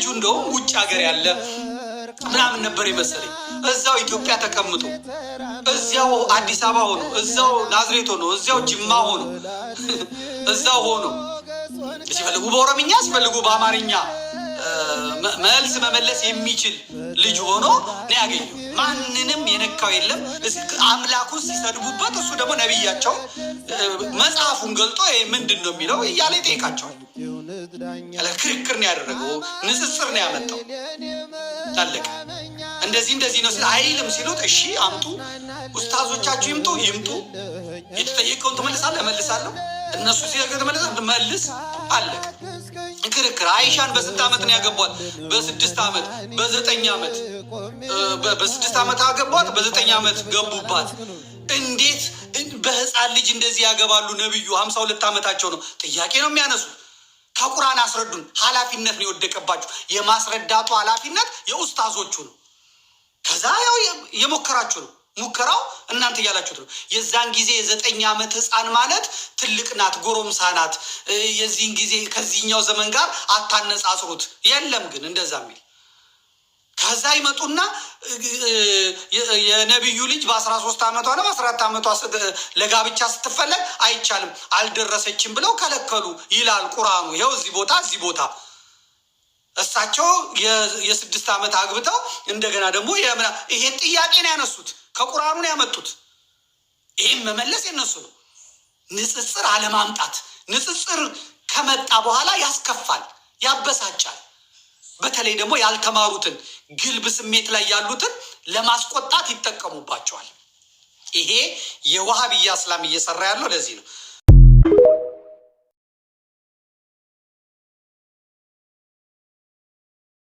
ልጁ እንደውም ውጭ ሀገር ያለ ምናምን ነበር የመሰለኝ። እዛው ኢትዮጵያ ተቀምጦ እዚያው አዲስ አበባ ሆኖ እዛው ናዝሬት ሆኖ እዚያው ጅማ ሆኖ እዛው ሆኖ ሲፈልጉ በኦሮምኛ ሲፈልጉ በአማርኛ መልስ መመለስ የሚችል ልጅ ሆኖ ነው ያገኘው። ማንንም የነካው የለም። አምላኩን ሲሰድቡበት እሱ ደግሞ ነቢያቸው መጽሐፉን ገልጦ ምንድን ነው የሚለው እያለ ይጠይቃቸዋል። ክርክር ነው ያደረገው፣ ንጽጽር ነው ያመጣው። ታለቀ እንደዚህ ነው አይልም ሲሉት እሺ አምጡ፣ ኡስታዞቻችሁ ይምጡ፣ የተጠየቀውን ትመልሳለህ፣ እመልሳለሁ፣ እነሱ ሲያገኙ መልስ፣ አለቀ። ክርክር አይሻን በስንት ዓመት ነው ያገቧት? በ6 ዓመት፣ በ9 ዓመት፣ በ6 ዓመት አገቧት፣ በ9 ዓመት ገቡባት። እንዴት በህፃን ልጅ እንደዚህ ያገባሉ? ነብዩ 52 ዓመታቸው ነው። ጥያቄ ነው የሚያነሱት። ከቁርአን አስረዱን። ኃላፊነት ነው የወደቀባችሁ። የማስረዳቱ ኃላፊነት የኡስታዞቹ ነው። ከዛ ያው የሞከራችሁ ነው። ሙከራው እናንተ እያላችሁት ነው። የዛን ጊዜ የ9 ዓመት ህፃን ማለት ትልቅ ናት፣ ጎረምሳ ናት። የዚህን ጊዜ ከዚህኛው ዘመን ጋር አታነጻጽሩት። የለም ግን እንደዛ የሚል ከዛ ይመጡና የነብዩ ልጅ በ13 ዓመቷ ነው በ14 ዓመቷ ለጋብቻ ስትፈለግ አይቻልም፣ አልደረሰችም ብለው ከለከሉ ይላል ቁርአኑ። ይኸው እዚህ ቦታ እሳቸው የ6 ዓመት አግብተው እንደገና ደግሞ ይሄን ጥያቄ ነው ያነሱት። ከቁርአኑ ነው ያመጡት። ይህም መመለስ የነሱ ነው። ንጽጽር አለማምጣት። ንጽጽር ከመጣ በኋላ ያስከፋል፣ ያበሳጫል። በተለይ ደግሞ ያልተማሩትን ግልብ ስሜት ላይ ያሉትን ለማስቆጣት ይጠቀሙባቸዋል። ይሄ የዋሃብያ እስላም እየሰራ ያለው ለዚህ ነው።